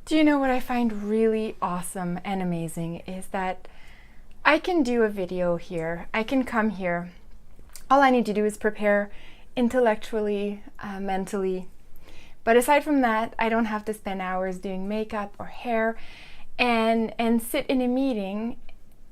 Do you know what I find really awesome and amazing is that I can do a video here. I can come here. All I need to do is prepare intellectually, mentally. But aside from that, I don't have to spend hours doing makeup or hair and sit in a meeting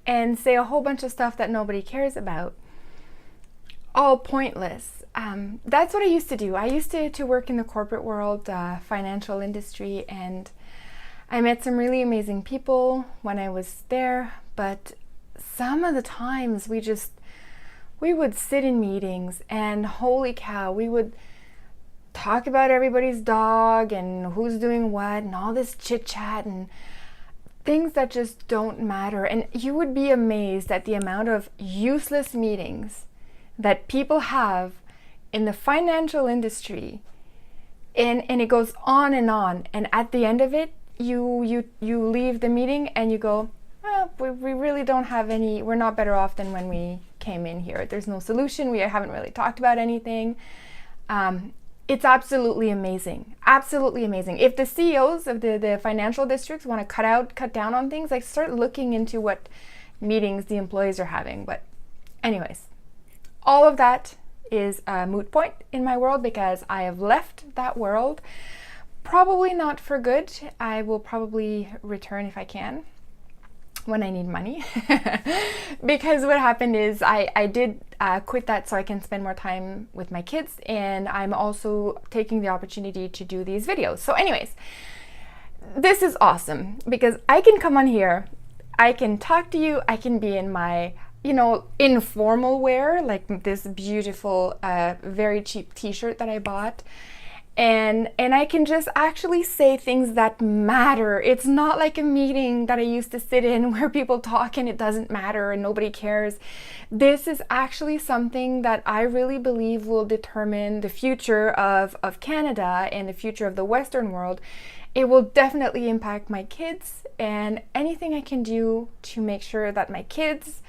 and say a whole bunch of stuff that nobody cares about. All pointless. That's what I used to do. I used to work in the corporate world, financial industry, and I met some really amazing people when I was there, but some of the times we would sit in meetings and holy cow, we would talk about everybody's dog and who's doing what and all this chit chat and things that just don't matter. And you would be amazed at the amount of useless meetings that people have in the financial industry, and it goes on, and at the end of it, you leave the meeting and you go, well, we really don't have any, we're not better off than when we came in here. There's no solution. We haven't really talked about anything. It's absolutely amazing. Absolutely amazing. If the CEOs of the financial districts want to cut down on things, like start looking into what meetings the employees are having. But anyways, all of that is a moot point in my world because I have left that world. Probably not for good. I will probably return if I can when I need money. Because what happened is I did quit that so I can spend more time with my kids, and I'm also taking the opportunity to do these videos. So anyways, this is awesome because I can come on here, I can talk to you, I can be in my informal wear, like this beautiful, very cheap t-shirt that I bought. And I can just actually say things that matter. It's not like a meeting that I used to sit in where people talk and it doesn't matter and nobody cares. This is actually something that I really believe will determine the future of Canada and the future of the Western world. It will definitely impact my kids, and anything I can do to make sure that my kids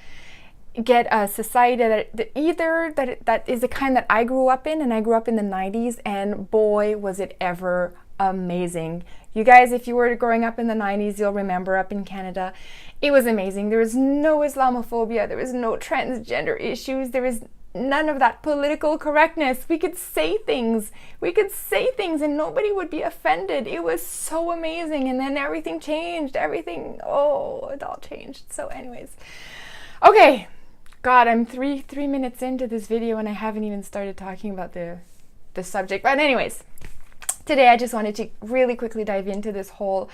get a society that is the kind that I grew up in, and I grew up in the 90s, and boy was it ever amazing. You guys, if you were growing up in the 90s, you'll remember up in Canada, it was amazing. There was no Islamophobia, there was no transgender issues, there was none of that political correctness. We could say things and nobody would be offended. It was so amazing. And then everything changed, it all changed. So anyways, okay. God, I'm three minutes into this video and I haven't even started talking about the subject. But anyways, today I just wanted to really quickly dive into this whole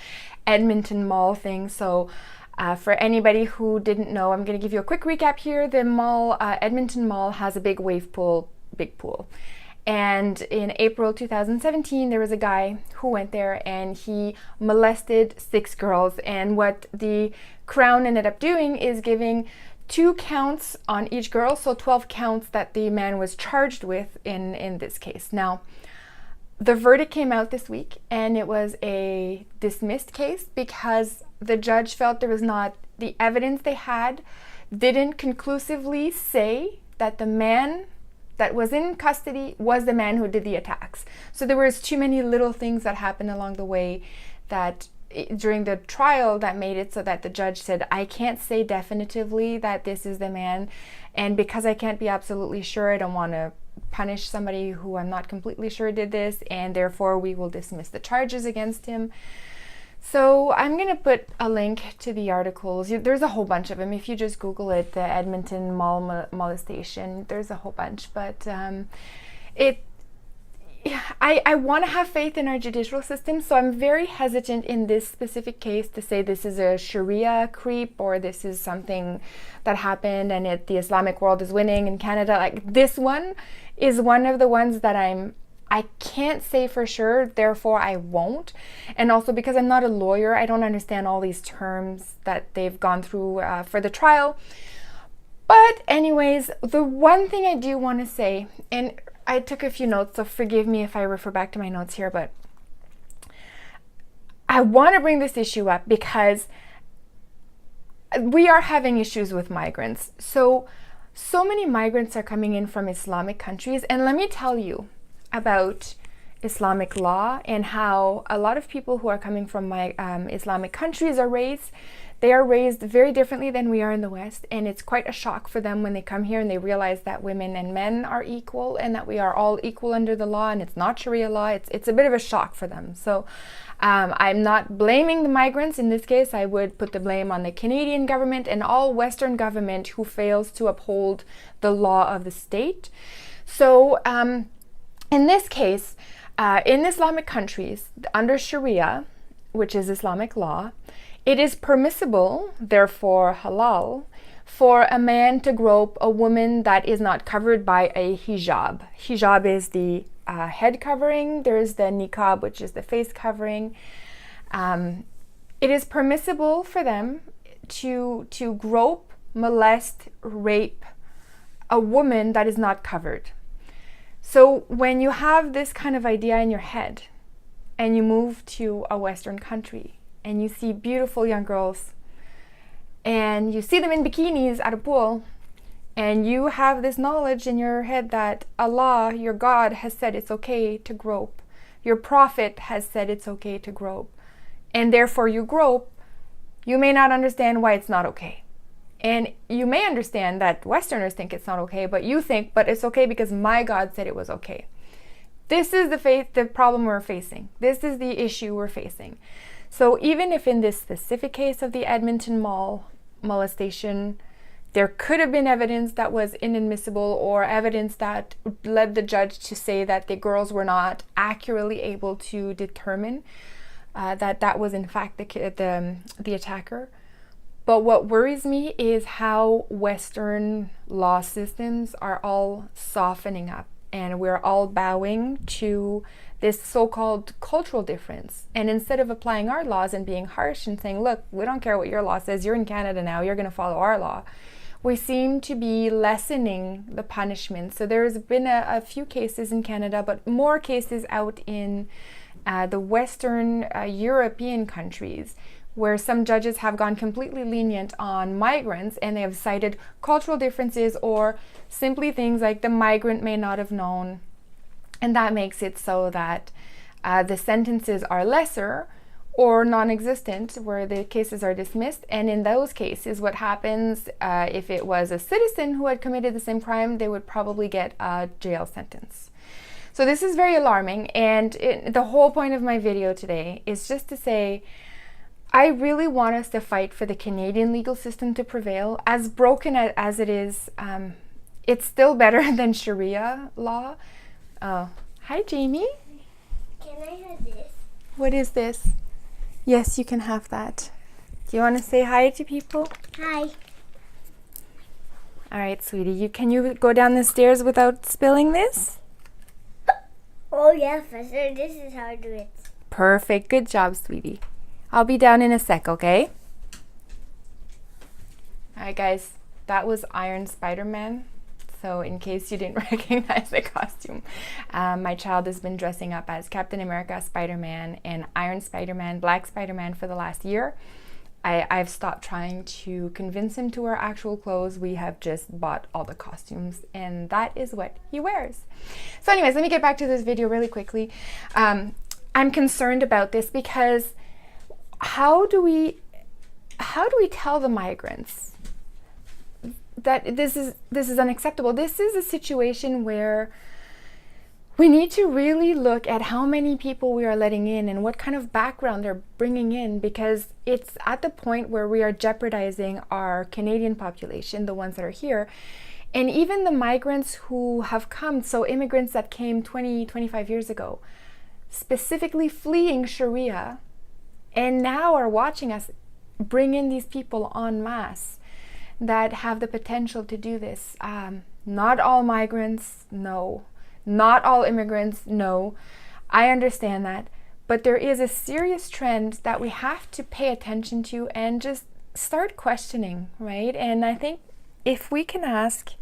Edmonton Mall thing. So for anybody who didn't know, I'm going to give you a quick recap here. The mall, Edmonton Mall, has a big wave pool, And in April 2017, there was a guy who went there and he molested 6 girls. And what the Crown ended up doing is giving 2 counts on each girl, so 12 counts that the man was charged with in this case. Now, the verdict came out this week, and it was a dismissed case because the judge felt there was not, the evidence they had didn't conclusively say that the man that was in custody was the man who did the attacks. So there was too many little things that happened along the way that during the trial that made it so that the judge said, I can't say definitively that this is the man, and because I can't be absolutely sure, I don't want to punish somebody who I'm not completely sure did this, and therefore we will dismiss the charges against him. So I'm going to put a link to the articles. There's a whole bunch of them. If you just Google it, the Edmonton Mall molestation, there's a whole bunch. But I want to have faith in our judicial system, so I'm very hesitant in this specific case to say this is a Sharia creep or this is something that happened and the Islamic world is winning in Canada. Like, this one is one of the ones that I can't say for sure, therefore I won't. And also because I'm not a lawyer, I don't understand all these terms that they've gone through for the trial. But anyways, the one thing I do want to say, and I took a few notes, so forgive me if I refer back to my notes here, but I want to bring this issue up because we are having issues with migrants. So many migrants are coming in from Islamic countries, and let me tell you about Islamic law and how a lot of people who are coming from Islamic countries are raised. They are raised very differently than we are in the West, and it's quite a shock for them when they come here and they realize that women and men are equal and that we are all equal under the law, and it's not Sharia law. It's a bit of a shock for them. So I'm not blaming the migrants. In this case, I would put the blame on the Canadian government and all Western government who fails to uphold the law of the state. So in this case, in Islamic countries, under Sharia, which is Islamic law, it is permissible, therefore halal, for a man to grope a woman that is not covered by a hijab. Hijab is the head covering. There's the niqab, which is the face covering. It is permissible for them to grope, molest, rape a woman that is not covered. So when you have this kind of idea in your head and you move to a Western country, and you see beautiful young girls, and you see them in bikinis at a pool, and you have this knowledge in your head that Allah, your God, has said it's okay to grope. Your prophet has said it's okay to grope. And therefore you grope, you may not understand why it's not okay. And you may understand that Westerners think it's not okay, but you think, but it's okay because my God said it was okay. This is the problem we're facing. This is the issue we're facing. So even if in this specific case of the Edmonton Mall molestation, there could have been evidence that was inadmissible or evidence that led the judge to say that the girls were not accurately able to determine that was in fact the attacker. But what worries me is how Western law systems are all softening up, and we're all bowing to this so-called cultural difference. And instead of applying our laws and being harsh and saying, look, we don't care what your law says, you're in Canada now, you're going to follow our law, we seem to be lessening the punishment. So there's been a few cases in Canada, but more cases out in the Western European countries, where some judges have gone completely lenient on migrants, and they have cited cultural differences or simply things like the migrant may not have known. And that makes it so that the sentences are lesser or non-existent, where the cases are dismissed. And in those cases, what happens, if it was a citizen who had committed the same crime, they would probably get a jail sentence. So this is very alarming. And the whole point of my video today is just to say, I really want us to fight for the Canadian legal system to prevail. As broken as it is, it's still better than Sharia law. Oh, hi Jamie. Can I have this? What is this? Yes, you can have that. Do you want to say hi to people? Hi. All right, sweetie. Can you go down the stairs without spilling this? Oh yeah, for sure. This is how I do it. Perfect. Good job, sweetie. I'll be down in a sec, okay? All right, guys. That was Iron Spider-Man. So in case you didn't recognize the costume, my child has been dressing up as Captain America, Spider-Man, and Iron Spider-Man, Black Spider-Man for the last year. I've stopped trying to convince him to wear actual clothes. We have just bought all the costumes, and that is what he wears. So anyways, let me get back to this video really quickly. I'm concerned about this because how do we tell the migrants that this is unacceptable? This is a situation where we need to really look at how many people we are letting in and what kind of background they're bringing in, because it's at the point where we are jeopardizing our Canadian population, the ones that are here, and even the migrants who have come, so immigrants that came 20, 25 years ago, specifically fleeing Sharia, and now are watching us bring in these people en masse that have the potential to do this. Not all migrants, no. Not all immigrants, no. I understand that. But there is a serious trend that we have to pay attention to and just start questioning, right? And I think if we can ask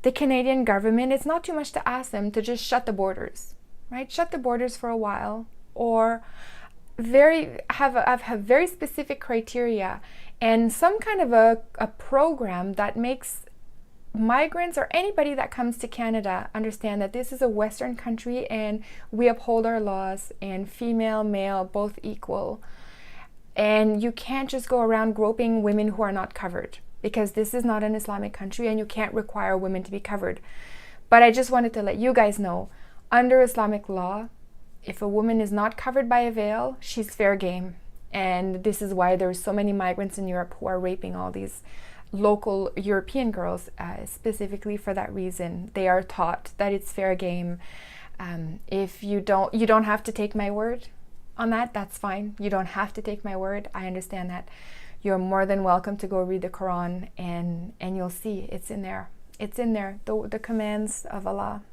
the Canadian government, it's not too much to ask them to just shut the borders, right? Shut the borders for a while, or have very specific criteria and some kind of a program that makes migrants or anybody that comes to Canada understand that this is a Western country and we uphold our laws, and female, male, both equal. And you can't just go around groping women who are not covered, because this is not an Islamic country and you can't require women to be covered. But I just wanted to let you guys know, under Islamic law, if a woman is not covered by a veil, she's fair game. And this is why there's so many migrants in Europe who are raping all these local European girls, specifically for that reason. They are taught that it's fair game. If you don't have to take my word on that, that's fine. You don't have to take my word. I understand that. You're more than welcome to go read the Quran, and you'll see it's in there. It's in there, the commands of Allah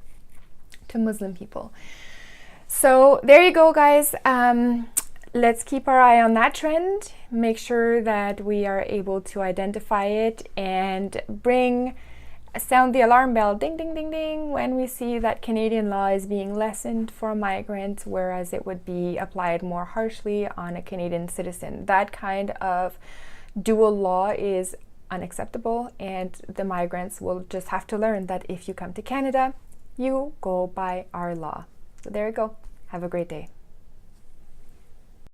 to Muslim people. So there you go, guys. Let's keep our eye on that trend. Make sure that we are able to identify it and sound the alarm bell, ding, ding, ding, ding, when we see that Canadian law is being lessened for a migrant, whereas it would be applied more harshly on a Canadian citizen. That kind of dual law is unacceptable, and the migrants will just have to learn that if you come to Canada, you go by our law. So there you go. Have a great day.